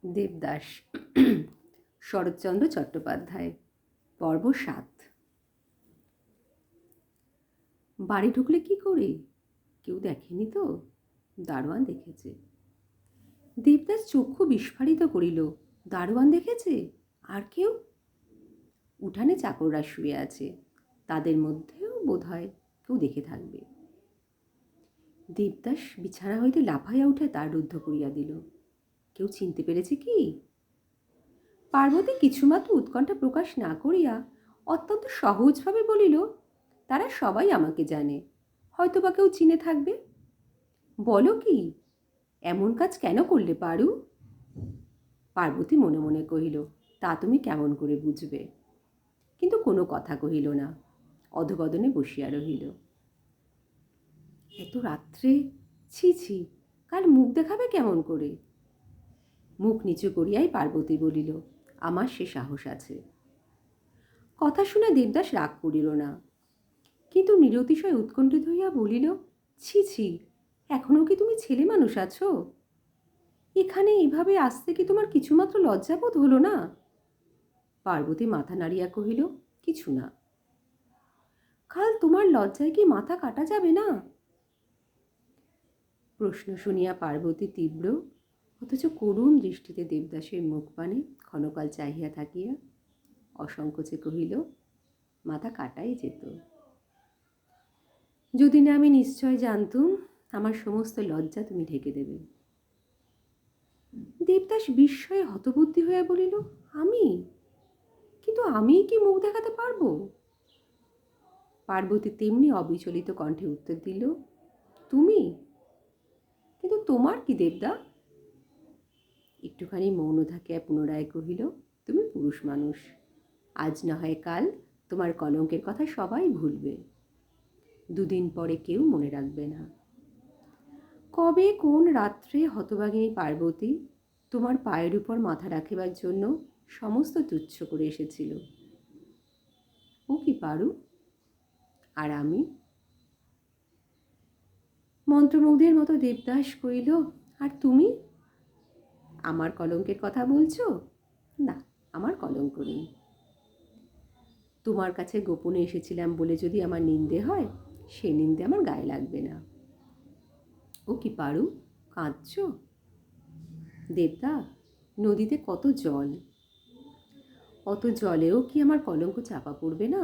দেবদাস শরৎচন্দ্র চট্টোপাধ্যায়। পর্ব ৭। বাড়ি ঢুকলে কি করে? কেউ দেখেনি তো? দারোয়ান দেখেছে। দেবদাস চক্ষু বিস্ফারিত করিল। দারোয়ান দেখেছে? আর কেউ? উঠানে চাকররা শুয়ে আছে, তাদের মধ্যেও বোধ হয় কেউ দেখে থাকবে। দেবদাস বিছানা হইতে লাফাইয়া উঠে দ্বার রুদ্ধ করিয়া দিল। কেউ চিনতে পেরেছে কি? পার্বতী কিছুমাত্র উৎকণ্ঠা প্রকাশ না করিয়া অত্যন্ত সহজভাবে বলিল, তারা সবাই আমাকে জানে, হয়তো বা কেউ চিনে থাকবে। বলো কি, এমন কাজ কেন করলে পারু? পার্বতী মনে মনে কহিল, তা তুমি কেমন করে বুঝবে? কিন্তু কোনো কথা কহিল না, অধগদনে বসিয়া রহিল। এত রাত্রে, ছি ছি, কাল মুখ দেখাবে কেমন করে? মুখ নিচু করিয়াই পার্বতী বলিল, আমার সে সাহস আছে। কথা শুনে দেবদাস রাগ করিল না, কিন্তু নিরতিশয় উৎকণ্ঠিত হইয়া বলিল, ছি ছি, এখনও কি তুমি ছেলে মানুষ আছো? এখানে এভাবে আসতে কি তোমার কিছুমাত্র লজ্জাবোধ হলো না? পার্বতী মাথা নাড়িয়া কহিল, কিছু না। কাল তোমার লজ্জায় কি মাথা কাটা যাবে না? প্রশ্ন শুনিয়া পার্বতী তীব্র অথচ করুণ দৃষ্টিতে দেবদাসের মুখপানে ক্ষণকাল চাহিয়া থাকিয়া অসংকোচে কহিল, মাথা কাটাই যেত। যদি না আমি নিশ্চয় জানতুম, আমার সমস্ত লজ্জা তুমি ঢেকে দেবে। দেবদাস বিস্ময়ে হতবুদ্ধি হইয়া বলিল, আমি? কিন্তু আমি কি মুখ দেখাতে পারবো? পার্বতী তেমনি অবিচলিত কণ্ঠে উত্তর দিল, তুমি? কিন্তু তোমার কি দেবদা? একটুখানি মৌন থাকিয়া পুনরায় কহিল, তুমি পুরুষ মানুষ, আজ না হয় কাল তোমার কলঙ্কের কথা সবাই ভুলবে, দুদিন পরে কেউ মনে রাখবে না। কবে কোন রাত্রে হতভাগিনী পার্বতী তোমার পায়ের উপর মাথা রাখিবার জন্য সমস্ত তুচ্ছ করে এসেছিল। ও কি পারু? আর আমি? মন্ত্রমুগ্ধের মতো দেবদাস কইল, আর তুমি? আমার কলঙ্কের কথা বলছো? না, আমার কলঙ্ক নেই। তোমার কাছে গোপনে এসেছিলাম বলে যদি আমার নিন্দে হয়, সে নিন্দে আমার গায়ে লাগবে না। ও কি পারু, কাঁদছ? দেবদা, নদীতে কত জল, অত জলেও কি আমার কলঙ্ক চাপা পড়বে না?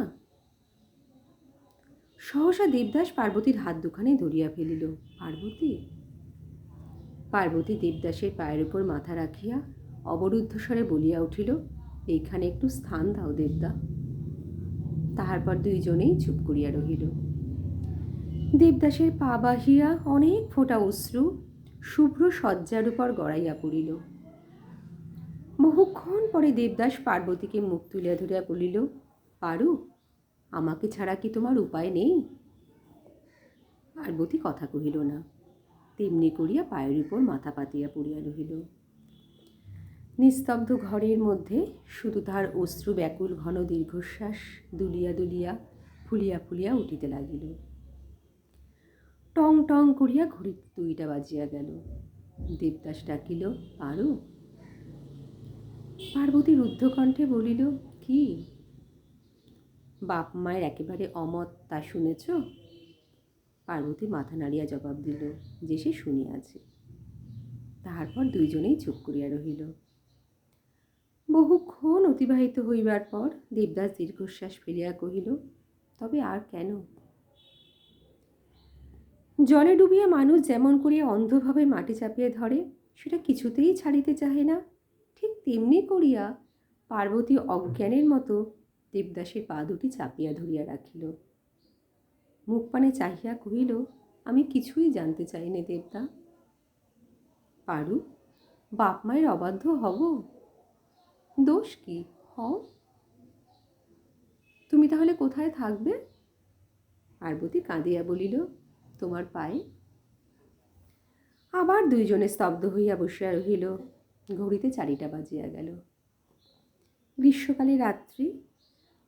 সহসা দেবদাস পার্বতীর হাত দুখানে ধরিয়া ফেলিল। পার্বতী? পার্বতী দেবদাসের পায়ের উপর মাথা রাখিয়া অবরুদ্ধ স্বরে বলিয়া উঠিল, এইখানে একটু স্থান দাও দেবদা। তাহার পর দুইজনেই চুপ করিয়া রহিল। দেবদাসের পা বাহিয়া অনেক ফোঁটা অশ্রু শুভ্র শয্যার উপর গড়াইয়া পড়িল। বহুক্ষণ পরে দেবদাস পার্বতীকে মুখ তুলিয়া ধরিয়া বলিল, পারু, আমাকে ছাড়া কি তোমার উপায় নেই? পার্বতী কথা কহিল না, তেমনি করিয়া পায়ের উপর মাথা পাতিয়া পড়িয়া রহিল। নিস্তব্ধ ঘরের মধ্যে শুধু তাহার অশ্রু ব্যাকুল ঘন দীর্ঘশ্বাস দুলিয়া দুলিয়া ফুলিয়া ফুলিয়া উঠিতে লাগিল। টং টং করিয়া ঘড়িতে 2টা বাজিয়া গেল। দেবদাস ডাকিল, পারু? পার্বতী রুদ্ধ কণ্ঠে বলিল, কি? বাপ মায়ের একেবারে অমত, তা শুনেছ? পার্বতী মাথা নাড়িয়া জবাব দিল যে সে শুনিয়াছে। তাহার পর দুইজনেই চুপ করিয়া রহিল। বহুক্ষণ অতিবাহিত হইবার পর দেবদাস দীর্ঘশ্বাস ফেলিয়া কহিল, তবে আর কেন? জলে ডুবিয়া মানুষ যেমন করিয়া অন্ধভাবে মাটি চাপিয়ে ধরে, সেটা কিছুতেই ছাড়িতে চাহে না, ঠিক তেমনি করিয়া পার্বতী অজ্ঞানের মতো দেবদাসের পা দুটি চাপিয়া ধরিয়া রাখিল। মুখপানে চাহিয়া কহিল, আমি কিছুই জানতে চাই নে দেবদা। পারু, বাপ মায়ের অবাধ্য হব? দোষ কি, হও। তুমি তাহলে কোথায় থাকবে? পার্বতী কাঁদিয়া বলিল, তোমার পায়ে। আবার দুইজনে স্তব্ধ হইয়া বসিয়া রহিল। ঘড়িতে 4টা বাজিয়া গেল। গ্রীষ্মকালে রাত্রি,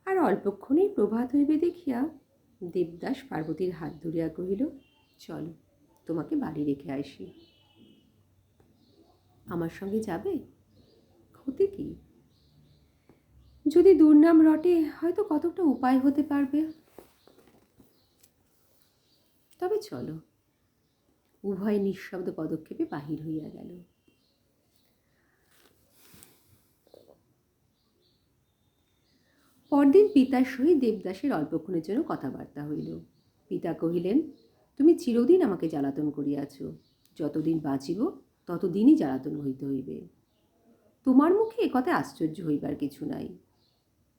আর অল্পক্ষণেই প্রভাত হইবে দেখিয়া দেবদাস পার্বতীর হাত ধরিয়া কহিল, চলো, তোমাকে বাড়ি রেখে আসি। আমার সঙ্গে যাবে? ক্ষতি কি? যদি দুর্নাম রটে হয়তো কতকটা উপায় হতে পারবে। তবে চলো। উভয় নিঃশব্দ পদক্ষেপে বাহির হইয়া গেল। পরদিন পিতার সহিত দেবদাসের অল্পক্ষণের জন্য কথাবার্তা হইল। পিতা কহিলেন, তুমি চিরদিন আমাকে জ্বালাতন করিয়াছ, যতদিন বাঁচিব ততদিনই জ্বালাতন হইতে হইবে। তোমার মুখে এ কথায় আশ্চর্য হইবার কিছু নাই।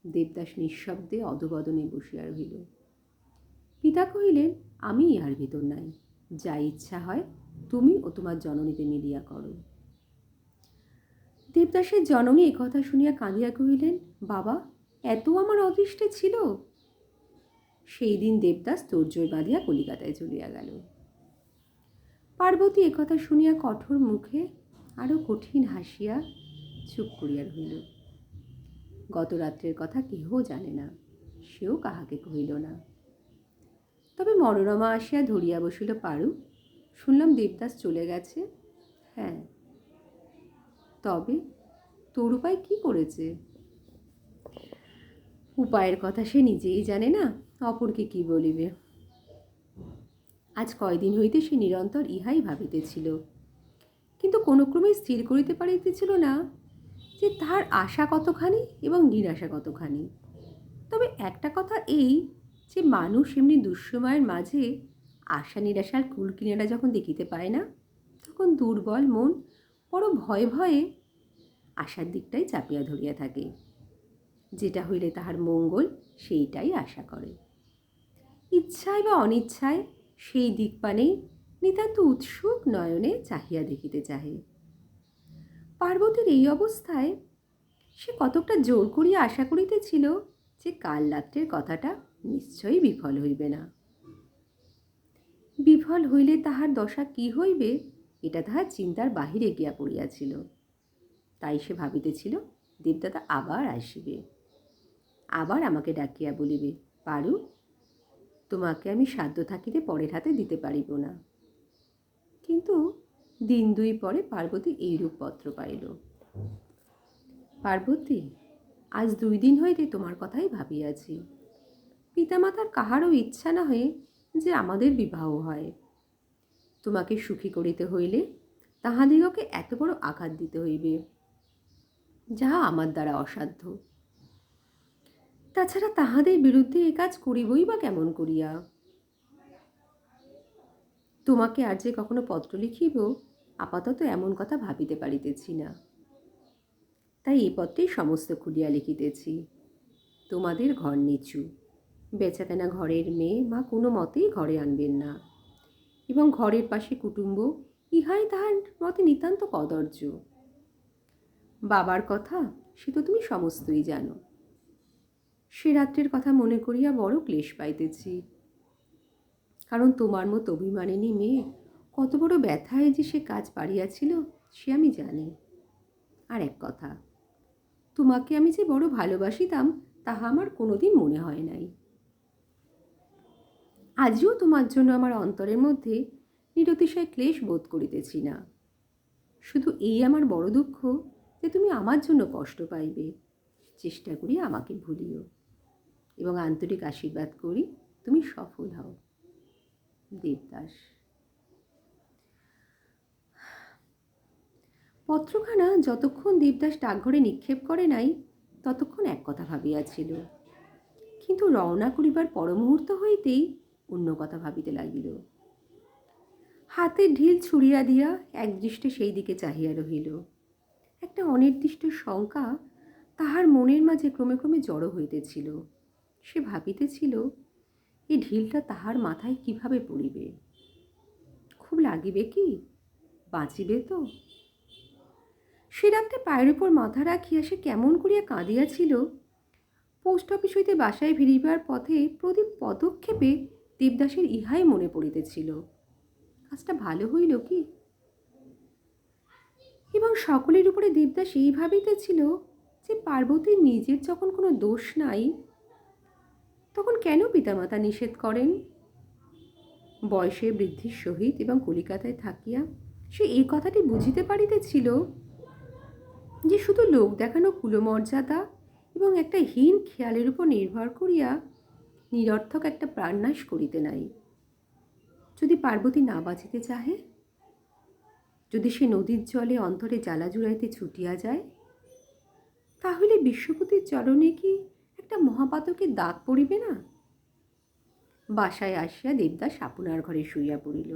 দেবদাস নিঃশব্দে অধবদনে বসিয়া রহিল। পিতা কহিলেন, আমি ইহার ভিতর নাই, যা ইচ্ছা হয় তুমি ও তোমার জননীতে মিলিয়া করো। দেবদাসের জননী একথা শুনিয়া কাঁদিয়া কহিলেন, বাবা, এত আমার অদৃষ্টে ছিল। সেই দিন দেবদাস তোড়জোড় বাঁধিয়া কলিকাতায় চলিয়া গেল। পার্বতী একথা শুনিয়া কঠোর মুখে আরো কঠিন হাসিয়া চুপ করিয়া রহিল। গত রাত্রের কথা কেহ জানে না, সেও কাহাকে কহিল না। তবে মনোরমা আসিয়া ধরিয়া বসিল, পারু, শুনলাম দেবদাস চলে গেছে। হ্যাঁ, তবে তোর উপায় কি করেছে? উপায়ের কথা সে নিজেই জানে না, অপরকে কি বলিবে। আজ কয়দিন হইতে সে নিরন্তর ইহাই ভাবিতেছিল, কিন্তু কোনো ক্রমে স্থির করিতে পারিতেছিল না যে তাহার আশা কতখানি এবং নিরাশা কতখানি। তবে একটা কথা এই যে মানুষ এমনি দুঃসময়ের মাঝে আশা নিরাশার কুল কিনারা যখন দেখিতে পায় না, তখন দুর্বল মন বড় ভয়ে ভয়ে আশার দিকটাই চাপিয়া ধরিয়া থাকে। যেটা হইলে তাহার মঙ্গল সেইটাই আশা করে। ইচ্ছায় বা অনিচ্ছায় সেই দিক পানেই নিতান্ত উৎসুক নয়নে চাহিয়া দেখিতে চাহে। পার্বতীর এই অবস্থায় সে কতকটা জোর করিয়া আশা করিতেছিল যে কাল রাত্রের কথাটা নিশ্চয়ই বিফল হইবে না। বিফল হইলে তাহার দশা কি হইবে এটা তাহার চিন্তার বাহিরে গিয়া পড়িয়াছিল। তাই সে ভাবিতেছিল, দেবদাদা আবার আসিবে, আবার আমাকে ডাকিয়া বলিবে, পারু, তোমাকে আমি সাধ্য থাকিতে পরের হাতে দিতে পারিব না। কিন্তু দিন দুই পরে পার্বতী এইরূপ পত্র পাইল। পার্বতী, আজ 2 দিন হইতে তোমার কথাই ভাবিয়াছি। পিতামাতার কাহারও ইচ্ছা না হয়ে যে আমাদের বিবাহ হয়। তোমাকে সুখী করিতে হইলে তাহাদিগকে এত বড় আঘাত দিতে হইবে, যাহা আমার দ্বারা অসাধ্য। তাছাড়া তাহাদের বিরুদ্ধে এ কাজ করিবই বা কেমন করিয়া? তোমাকে আর যে কখনো পত্র লিখিব, আপাতত এমন কথা ভাবিতে পারিতেছি না। তাই এই পত্রেই সমস্ত খুলিয়া লিখিতেছি। তোমাদের ঘর নিচু, বেচাকেনা ঘরের মেয়ে মা কোনো মতেই ঘরে আনবেন না, এবং ঘরের পাশে কুটুম্ব, ইহাই তাহার মতে নিতান্ত কদর্য। বাবার কথা সে তো তুমি সমস্তই জানো। সে রাত্রের কথা মনে করিয়া বড় ক্লেশ পাইতেছি, কারণ তোমার মতো অভিমানিনী মেয়ে কত বড় ব্যথায় যে সে কাজ পারিয়াছিল সে আমি জানি। আর এক কথা, তোমাকে আমি যে বড় ভালোবাসিতাম তাহা আমার কোনোদিন মনে হয় নাই। আজও তোমার জন্য আমার অন্তরের মধ্যে নিরতিশয় ক্লেশ বোধ করিতেছি না। শুধু এই আমার বড় দুঃখ যে তুমি আমার জন্য কষ্ট পাইবে। চেষ্টা করি আমাকে ভুলিও, এবং আন্তরিক আশীর্বাদ করি তুমি সফল হও। দেবদাস। পত্রখানা যতক্ষণ দেবদাস ডাকঘরে নিক্ষেপ করে নাই ততক্ষণ এক কথা ভাবিয়াছিল, কিন্তু রওনা করিবার পর মুহূর্ত হইতেই অন্য কথা ভাবিতে লাগিল। হাতে ঢিল ছুড়িয়া দিয়া একদৃষ্টে সেই দিকে চাহিয়া রহিল। একটা অনির্দিষ্ট শঙ্কা তাহার মনের মাঝে ক্রমে ক্রমে জড়ো হইতেছিল। সে ভাবিতেছিল, এই ঢিলটা তাহার মাথায় কিভাবে পড়িবে? খুব লাগিবে কি? বাঁচিবে তো? সে রাত্রে পায়ের উপর মাথা রাখিয়া সে কেমন করিয়া কাঁদিয়াছিল। পোস্ট অফিস হইতে বাসায় ফিরিবার পথে প্রতি পদক্ষেপে দেবদাসের ইহাই মনে পড়িতেছিল, কাজটা ভালো হইল কি? এবং সকলের উপরে দেবদাস এই ভাবিতেছিল যে পার্বতীর নিজের যখন কোনো দোষ নাই, তখন কেন পিতামাতা নিষেধ করেন? বয়সে বৃদ্ধির সহিত এবং কলিকাতায় থাকিয়া সে এই কথাটি বুঝিতে পারিতেছিল যে শুধু লোক দেখানো কুলমর্যাদা এবং একটা হীন খেয়ালের উপর নির্ভর করিয়া নিরর্থক একটা প্রাণনাশ করিতে নাই। যদি পার্বতী না বাঁচিতে চাহে, যদি সে নদীর জলে অন্তরে জ্বালা জুড়াইতে ছুটিয়া যায়, তাহলে বিশ্বপতির চরণে কি একটা মহাপাতকের দাগ পড়িবে না? বাসায় আসিয়া দেবদাস আপনার ঘরে শুইয়া পড়িল।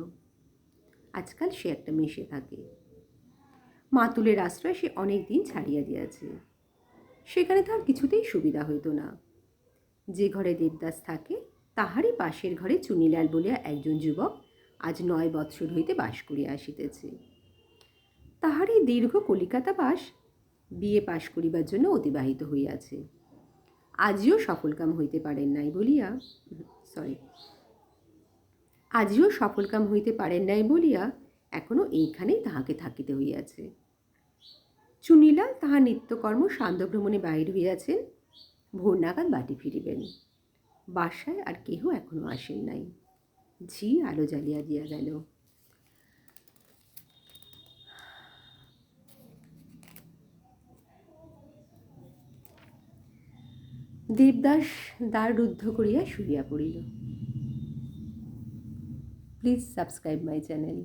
আজকাল সে একটা মেশে থাকে। মাতুলের আশ্রয় সে অনেক দিন ছাড়িয়া দিয়াছে। সেখানে তার কিছুতেই সুবিধা হইত না। যে ঘরে দেবদাস থাকে তাহারই পাশের ঘরে চুনিলাল বলিয়া একজন যুবক আজ 9 বৎসর হইতে বাস করিয়া আসিতেছে। তাহারই দীর্ঘ কলিকাতা বাস বিয়ে পাশ করিবার জন্য অতিবাহিত হইয়াছে। আজিও সফলকাম হইতে পারেন নাই বলিয়া আজিও সফলকাম হইতে পারেন নাই বলিয়া এখনো এইখানেই তাহাকে থাকিতে হইয়াছে। চুনিলাল তাহার নিত্যকর্ম সান্ধ্যভ্রমণে বাহির হইয়াছেন, ভোর নাগাদ বাটি ফিরিবেন। বাসায় আর কেহ এখনো আসেন নাই। ঝি আলো জ্বালিয়া দিয়া গেল। দেবদাস দ্বার রুদ্ধ করিয়া শুইয়া পড়িল। Please subscribe my channel.